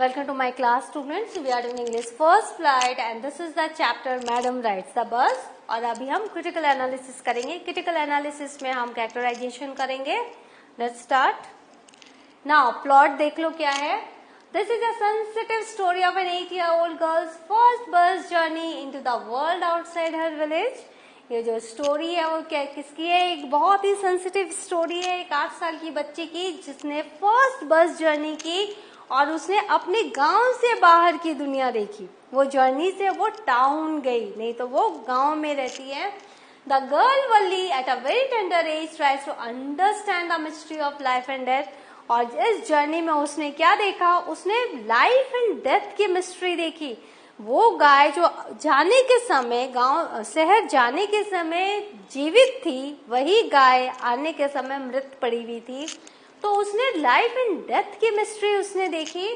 Welcome to my class, students. We are doing English first flight and this is the chapter Madam Rides the Bus. और अभी हम critical analysis करेंगे. Critical analysis में हम characterization करेंगे. Let's start. Now plot देख लो क्या है. This is a sensitive story of an 8-year-old girl's first bus journey into the world outside her village. ये जो स्टोरी है वो क्या किसकी है? एक बहुत ही सेंसिटिव स्टोरी है एक 8 साल की बच्ची की जिसने फर्स्ट बस जर्नी की और उसने अपने गांव से बाहर की दुनिया देखी. वो जर्नी से वो टाउन गई, नहीं तो वो गांव में रहती है. The girl Valli at a very tender age tries to understand the mystery of life and death. और इस जर्नी में उसने क्या देखा? उसने लाइफ एंड डेथ की मिस्ट्री देखी. वो गाय जो जाने के समय गांव शहर जाने के समय जीवित थी, वही गाय आने के समय मृत पड़ी हुई थी. तो उसने लाइफ एंड डेथ की मिस्ट्री उसने देखी.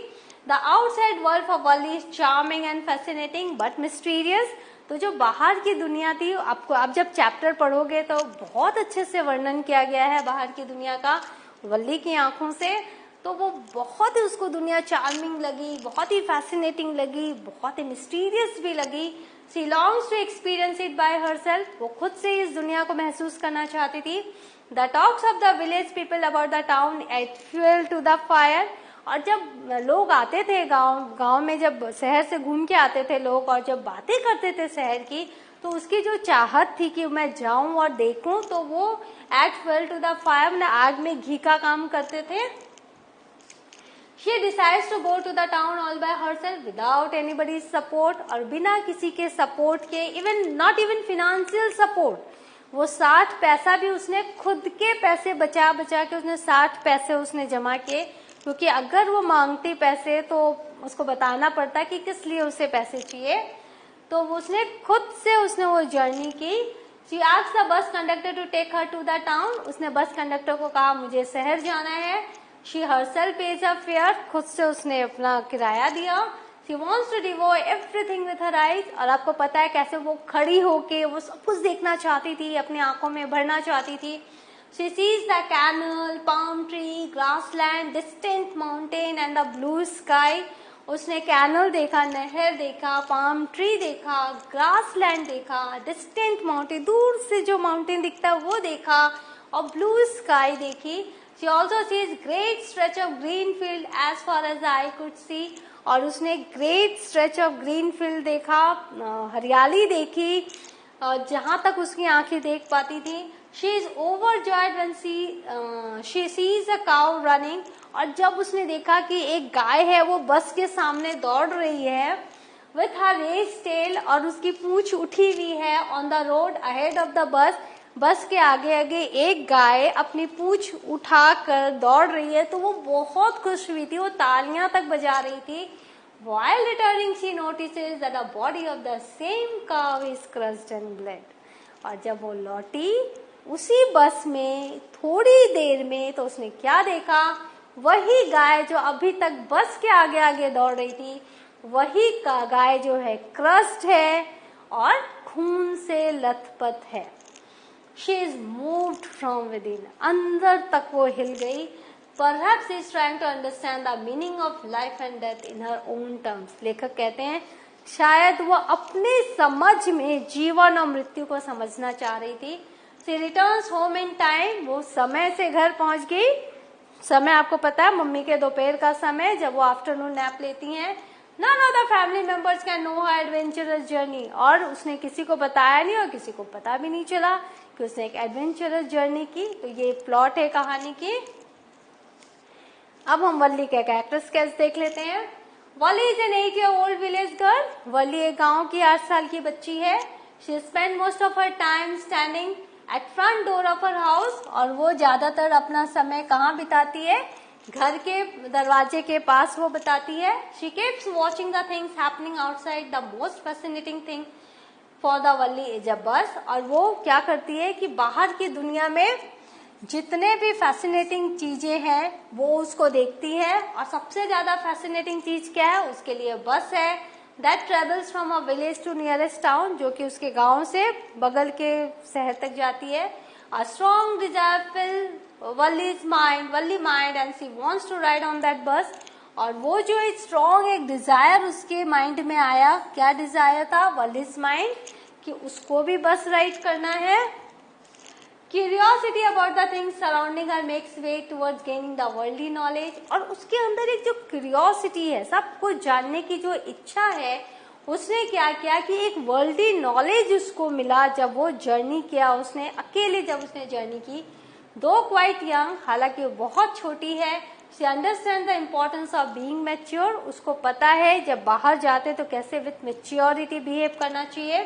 The outside world for Valli is charming and fascinating but mysterious. तो जो बाहर की दुनिया थी, आपको आप जब चैप्टर पढ़ोगे तो बहुत अच्छे से वर्णन किया गया है बाहर की दुनिया का वल्ली की आंखों से. तो वो बहुत ही उसको दुनिया चार्मिंग लगी, बहुत ही फैसिनेटिंग लगी, बहुत ही मिस्टीरियस भी लगी. She longs to experience it by herself. वो खुद से इस दुनिया को महसूस करना चाहती थी. The talks of the village people about the town add fuel to the fire. और जब लोग आते थे गांव में, जब शहर से घूम के आते थे लोग और जब बातें करते थे शहर की, तो उसकी जो चाहत थी कि मैं जाऊं और देखूं, तो वो add fuel to the fire मैंने आग में घी का काम करते थे. She decides to go to the town all by herself without anybody's support. और बिना किसी के सपोर्ट के, not even financial support. वो 60 पैसा भी उसने खुद के पैसे बचा के उसने 60 पैसे उसने जमा किए, क्योंकि अगर वो मांगती पैसे तो उसको बताना पड़ता कि किस लिए उसे पैसे चाहिए. तो उसने खुद से उसने वो जर्नी की. She asked the bus conductor to take her to the town. उसने बस कंडक्टर को कहा मुझे शहर जाना है. She herself pays her fare. खुद से उसने अपना किराया दिया. She wants to devour everything with her eyes. और आपको पता है कैसे वो खड़ी होके वो सब कुछ देखना चाहती थी, अपनी आंखों में भरना चाहती थी. She sees the canal, palm tree, grassland, distant mountain and the blue sky. उसने कैनल देखा, नहर देखा, पाम ट्री देखा, ग्रासलैंड देखा, डिस्टेंट माउंटेन, दूर से जो माउंटेन दिखता है वो देखा, और ब्लू स्काई देखी. She also sees great stretch of green field as far as the eye could see. और उसने great stretch of green field देखा, हरियाली देखी, जहां तक उसकी आंखें देख पाती थी. She is overjoyed when she sees a cow running. और जब उसने देखा कि एक गाय है वो बस के सामने दौड़ रही है with her raised tail, और उसकी पूंछ उठी हुई है on the road ahead of the bus. बस के आगे आगे एक गाय अपनी पूंछ उठाकर दौड़ रही है, तो वो बहुत खुश हुई थी, वो तालियां तक बजा रही थी. While returning, she notices that the body of the same cow is crushed and bled. और जब वो लौटी उसी बस में थोड़ी देर में, तो उसने क्या देखा? वही गाय जो अभी तक बस के आगे आगे दौड़ रही थी, वही गाय जो है क्रस्ड है और खून से लथपथ है. She is moved from within. अंदर तक वो हिल गई. Perhaps she is trying to understand the meaning of life and death in her own terms. लेखक कहते हैं शायद वो अपने समझ में जीवन और मृत्यु को समझना चाह रही थी. She returns home in time. वो समय से घर पहुंच गई. समय आपको पता है मम्मी के दोपहर का समय, जब वो आफ्टरनून नैप लेती हैं. None of the family members can know her adventurous journey. और उसने किसी को बताया नहीं और किसी को पता भी नहीं चला कि उसने एक एडवेंचरस जर्नी की. तो ये प्लॉट है कहानी की. अब हम वल्ली के कैरेक्टर स्केच देख लेते हैं. Valli is an 8-year-old village girl. Valli एक गांव की 8 साल की बच्ची है. She spend most of her time standing at front door of her house. और वो ज्यादातर अपना समय कहाँ बिताती है? घर के दरवाजे के पास वो बिताती है. She keeps watching the things happening outside. The most fascinating thing for the Valli is a बस. और वो क्या करती है कि बाहर की दुनिया में जितने भी फैसिनेटिंग चीजें हैं वो उसको देखती है. और सबसे ज्यादा फैसिनेटिंग चीज क्या है? उसके लिए बस है. That travels from a village to nearest town, जो कि उसके गांव से बगल के शहर तक जाती है. A strong desire fill Wally's mind and she wants to ride on that bus. और वो जो एक स्ट्रॉन्ग एक डिजायर उसके माइंड में आया, क्या डिजायर था वल्लीज माइंड, कि उसको भी बस राइड करना है। Curiosity about the things surrounding her makes way towards gaining the worldly knowledge, और उसके अंदर एक जो क्यूरियोसिटी है, सब कुछ जानने की जो इच्छा है, उसने क्या किया कि एक वर्ल्डली नॉलेज उसको मिला जब वो जर्नी किया, उसने अकेले जब उसने जर्नी की। दो क्वाइट यंग, हालांकि वो बहुत छोटी है, she understand the importance of being mature, उसको पता है जब बाहर जाते तो कैसे विथ मैच्योरिटी बिहेव करना चाहिए।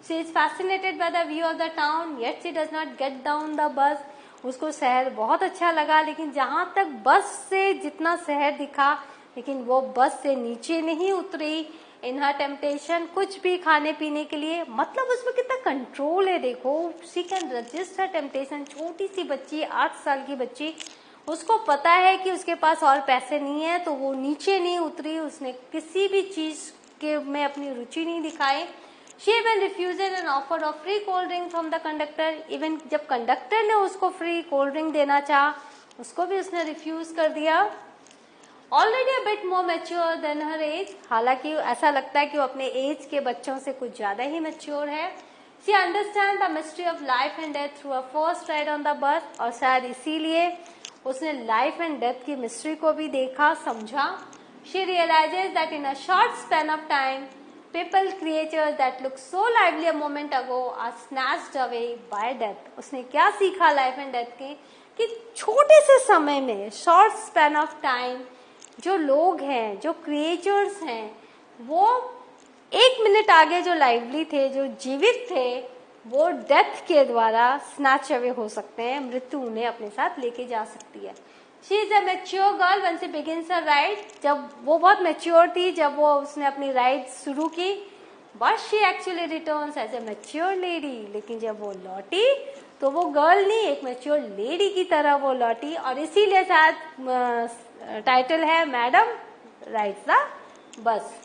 She is fascinated by the view of the town yet she does not get down the bus, उसको शहर बहुत अच्छा लगा, लेकिन जहां तक बस से जितना शहर दिखा, लेकिन वो बस से नीचे नहीं उतरी। इन हर टेम्पटेशन, कुछ भी खाने पीने के लिए, मतलब उसमें कितना कंट्रोल है, देखो she can resist her temptation. छोटी सी बच्ची, 8 साल की बच्ची, उसको पता है कि उसके पास और पैसे नहीं है, तो वो नीचे नहीं उतरी, उसने किसी भी चीज के में अपनी रुचि नहीं दिखाई। She even refused an offer of free cold drink from the conductor. Even जब कंडक्टर ने उसको फ्री कोल्ड ड्रिंक देना चाहा, उसको भी उसने रिफ्यूज कर दिया। Already a bit more mature than her age, हालांकि ऐसा लगता है कि वो अपने एज के बच्चों से कुछ ज्यादा ही मैच्योर है। She understands the mystery of life and death through her first ride on the bus, और शायद इसीलिए उसने लाइफ एंड डेथ की मिस्ट्री को भी देखा, समझा। She realizes that in a short span of time, people creatures that look so lively a moment ago are snatched away by death. उसने क्या सीखा लाइफ एंड डेथ के, कि छोटे से समय में, शॉर्ट स्पैन ऑफ टाइम, जो लोग हैं, जो क्रिएचर्स हैं, वो 1 मिनट आगे जो लाइवली थे, जो जीवित थे, वो डेथ के द्वारा स्नैच अवे हो सकते हैं, मृत्यु उन्हें अपने साथ लेके जा सकती है। She is a mature girl when she begins her ride, जब वो बहुत मैच्योर थी जब वो उसने अपनी राइड शुरू की। But she actually returns as a mature lady, लेकिन जब वो लौटी तो वो गर्ल नहीं, एक मैच्योर लेडी की तरह वो लौटी, और इसीलिए शायद टाइटल है madam rides the bus.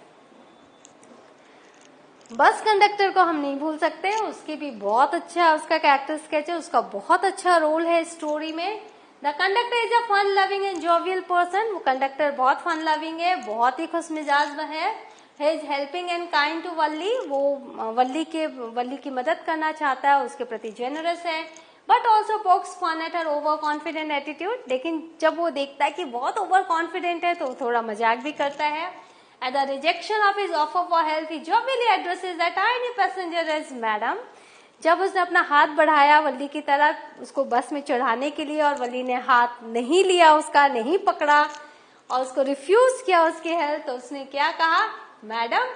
Bus conductor को हम नहीं भूल सकते, उसकी भी बहुत अच्छा उसका कैरेक्टर स्केच है, उसका बहुत अच्छा रोल है स्टोरी में। The conductor is a fun loving and jovial person, वो कंडक्टर बहुत फन लविंग है, बहुत ही खुश मिजाज है। He is helping and kind to Valli, वो वल्ली की मदद करना चाहता है, उसके प्रति जेनरस है। But also pokes fun at her overconfident attitude, लेकिन जब वो देखता है कि बहुत ओवर कॉन्फिडेंट है तो थोड़ा मजाक भी करता है। At the rejection of his offer for help, he jovially addresses the tiny passenger as madam. जब उसने अपना हाथ बढ़ाया वल्ली की तरफ उसको बस में चढ़ाने के लिए, और वल्ली ने हाथ नहीं लिया उसका, नहीं पकड़ा और उसको रिफ्यूज किया उसकी हेल्प, तो उसने क्या कहा, madam,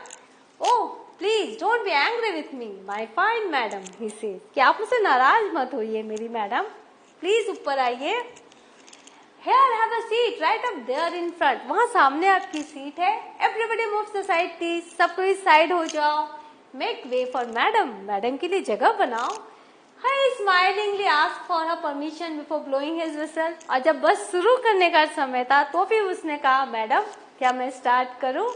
oh please don't be angry with me my fine madam, he says, कि आप मुझसे नाराज मत होइए मेरी मैडम, प्लीज ऊपर आइए। Here, have a seat right up there in front. वहाँ सामने आपकी सीट है। Everybody moves aside, please. सब कोई साइड हो जाओ। Make way for madam. Madam के लिए जगह बनाओ। He smilingly asked for her permission before blowing his whistle. और जब बस शुरू करने का समय था तो फिर उसने कहा, मैडम क्या मैं स्टार्ट करूं?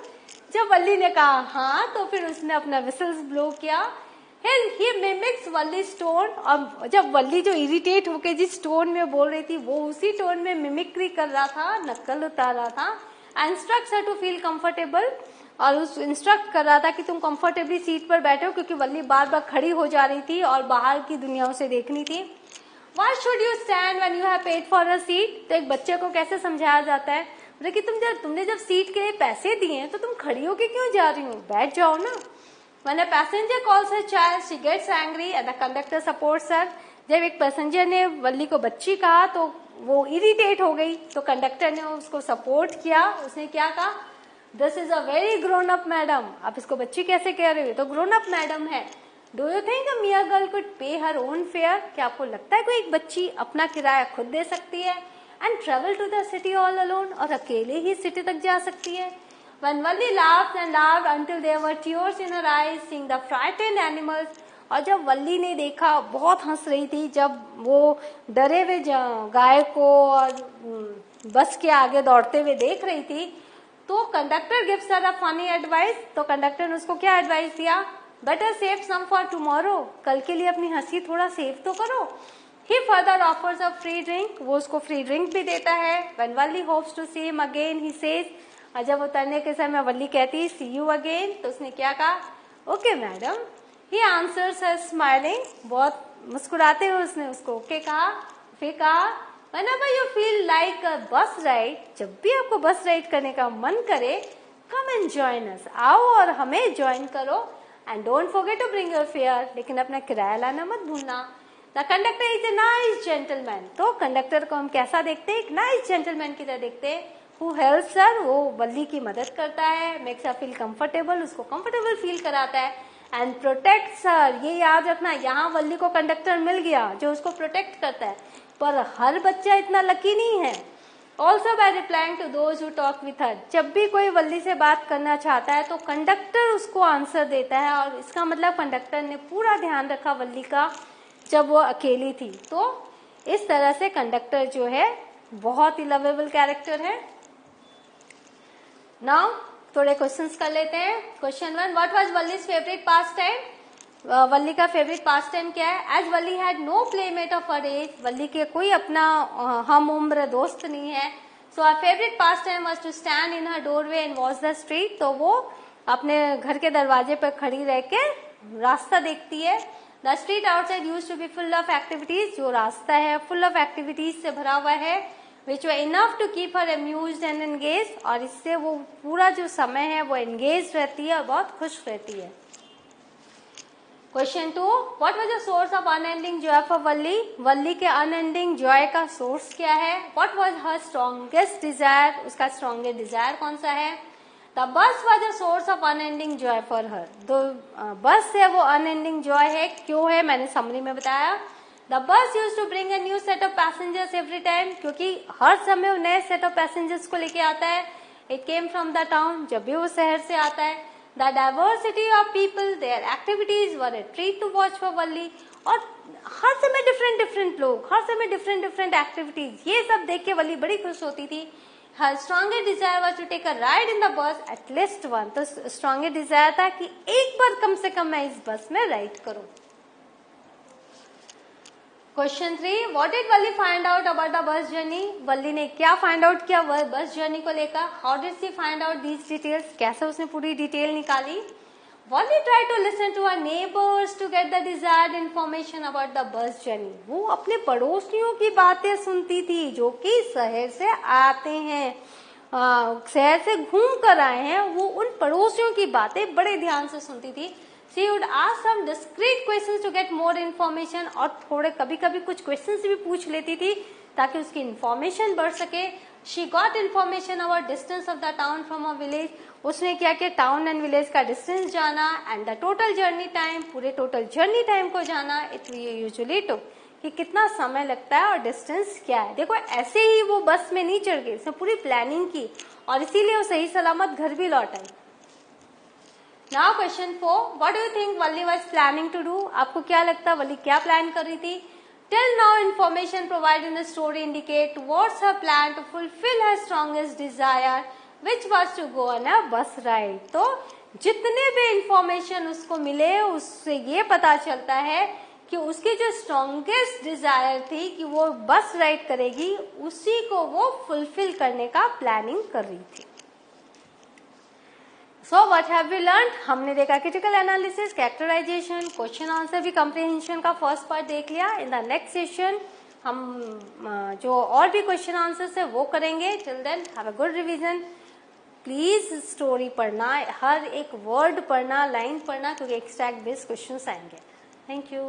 जब वल्ली ने कहा हाँ, तो फिर उसने अपना विसल्स ब्लो किया। He mimics वल्ली's टोन, और जब वल्ली जो इरिटेट होके जिस टोन में बोल रही थी वो उसी टोन में मिमिक्री कर रहा था, नकल उतार रहा था। Instructs her to feel comfortable, और उस इंस्ट्रक्ट कर रहा था कि तुम कंफर्टेबली सीट पर बैठो, क्योंकि वल्ली बार बार खड़ी हो जा रही थी और बाहर की दुनिया उसे देखनी थी। Why should you stand when you have paid for a seat? तो एक बच्चे को कैसे समझाया जाता है, बोले कि तुमने जब सीट के लिए पैसे दिए हैं तो तुम खड़ी होके क्यों जा रही हो, बैठ जाओ ना। When a passenger calls her child, she gets angry and the conductor supports her. जब एक पैसेंजर ने वल्ली को बच्ची कहा तो वो इरिटेट हो गई, तो कंडक्टर ने उसको सपोर्ट किया। उसने क्या कहा, this is a very grown up madam, आप इसको बच्ची कैसे कह रहे हो, तो ग्रोन अप मैडम है। Do you think a मियर girl could पे हर ओन फेयर, क्या आपको लगता है कोई एक बच्ची अपना किराया खुद दे सकती है, and travel to the city all alone, और अकेले ही सिटी तक जा सकती है। When Valli laughed and laughed until there were tears in her eyes, seeing the frightened animals, और जब वल्ली ने देखा, बहुत हंस रही थी जब वो डरे हुए गाय को और बस के आगे दौड़ते हुए देख रही थी, तो conductor gives her a funny advice, तो कंडक्टर ने उसको क्या एडवाइस दिया, better save some for tomorrow, कल के लिए अपनी हंसी थोड़ा सेव तो करो। He further offers a free drink, वो उसको फ्री ड्रिंक भी देता है। When Valli hopes to see him again, he says, और जब उतरने के समय वल्ली कहती सी यू अगेन, तो उसने क्या कहा, ओके मैडम। ही आंसर्स हर स्माइलिंग, बहुत मुस्कुराते हुए उसने उसको ओके कहा। फिर कहा whenever you feel like a bus ride, जब भी आपको बस राइड करने का मन करे, come and join us, आओ और हमें ज्वाइन करो, and don't forget to bring your fare, लेकिन अपना किराया लाना मत भूलना। The conductor is a nice gentleman, तो कंडक्टर को हम कैसा देखते हैं, एक नाइस जेंटलमैन की तरह देखते हैं। Who helps her, वो वल्ली की मदद करता है, makes her feel comfortable, उसको कंफर्टेबल फील कराता है, एंड प्रोटेक्ट्स हर, ये याद रखना, यहाँ वल्ली को कंडक्टर मिल गया जो उसको प्रोटेक्ट करता है, पर हर बच्चा इतना लकी नहीं है। Also by replying to those who talk with her, जब भी कोई वल्ली से बात करना चाहता है तो कंडक्टर उसको आंसर देता है, और इसका मतलब कंडक्टर ने पूरा ध्यान रखा वल्ली का जब वो अकेली थी। तो इस तरह से कंडक्टर जो है बहुत ही लवेबल कैरेक्टर है। नाउ थोड़े क्वेश्चंस कर लेते हैं। Question 1, what was Valli's favourite pastime? Valli का फेवरेट पास टाइम क्या है? As Valli had no playmate of her age, Valli के कोई अपना हम उम्र दोस्त नहीं है। So our favourite pastime was to stand in her doorway and watch the street, तो वो अपने घर के दरवाजे पर खड़ी रह के रास्ता देखती है। The street outside used to be full of activities, जो रास्ता है फुल ऑफ एक्टिविटीज से भरा हुआ है, which were enough to keep her amused and engaged, और इससे वो पूरा जो समय है वो engaged रहती है और बहुत खुश रहती है। Question 2, what was the source of unending joy for वल्ली? वल्ली के unending joy का सोर्स क्या है? What was her strongest desire? उसका strongest desire कौन सा है? The bus was the source of unending joy for her. तो बस है वो unending joy है, क्यों है मैंने समरी में बताया। The bus used to bring a new set of passengers every time, क्योंकि हर समय वो नए set of passengers को लेके आता है। It came from the town, जब भी वो शहर से आता है। The diversity of people, their activities were a treat to watch for वल्ली, और हर समय डिफरेंट लोग, हर समय डिफरेंट एक्टिविटीज, ये सब देख के वल्ली बड़ी खुश होती थी। Her strongest desire was to take a ride in the bus at least once, तो strongest desire था कि एक बार कम से कम मैं इस बस में राइड करूं। Question 3, what did Valli find out about the bus journey? Valli ने क्या फाइंड आउट किया बस जर्नी को लेकर? How did she find out these details, कैसे उसने पूरी डिटेल निकाली? Valli try to listen to her neighbours to get the desired information about the bus journey, वो अपने पड़ोसियों की बातें सुनती थी जो कि शहर से आते हैं, शहर से घूम कर आए हैं, वो उन पड़ोसियों की बातें बड़े ध्यान से सुनती थी। She would ask some discreet questions to get more information, और थोड़े कभी कभी कुछ क्वेश्चंस भी पूछ लेती थी ताकि उसकी इंफॉर्मेशन बढ़ सके। She got information about distance of the town from a village, उसने क्या किया, टाउन एंड विलेज का डिस्टेंस जाना, and the total journey time, पूरे टोटल जर्नी टाइम को जाना। इट यूजुअली टू, कि कितना समय लगता है और डिस्टेंस क्या है। देखो ऐसे ही वो बस में नहीं चढ़ गई, उसने पूरी प्लानिंग की और इसीलिए वो सही सलामत घर भी लौट आई। Now question 4, what do you think Valli was planning to do? आपको क्या लगता है वल्ली क्या प्लान कर रही थी? Till now information provided in the story indicate towards her plan to fulfill her strongest desire, which was to go on a bus ride. तो जितने भी इंफॉर्मेशन उसको मिले उससे ये पता चलता है कि उसकी जो स्ट्रॉन्गेस्ट डिजायर थी कि वो बस राइड करेगी, उसी को वो फुलफिल करने का प्लानिंग कर रही थी। So what have we learned? हमने देखा critical analysis, characterisation, question answer भी कम्प्रीहेंशन का फर्स्ट पार्ट देख लिया। इन द नेक्स्ट सेशन हम जो और भी क्वेश्चन आंसर्स है वो करेंगे। Till then have a good revision. Please story पढ़ना, हर एक वर्ड पढ़ना, लाइन पढ़ना, क्योंकि एक्सट्रैक्ट बेस्ड क्वेश्चंस आएंगे। Thank you.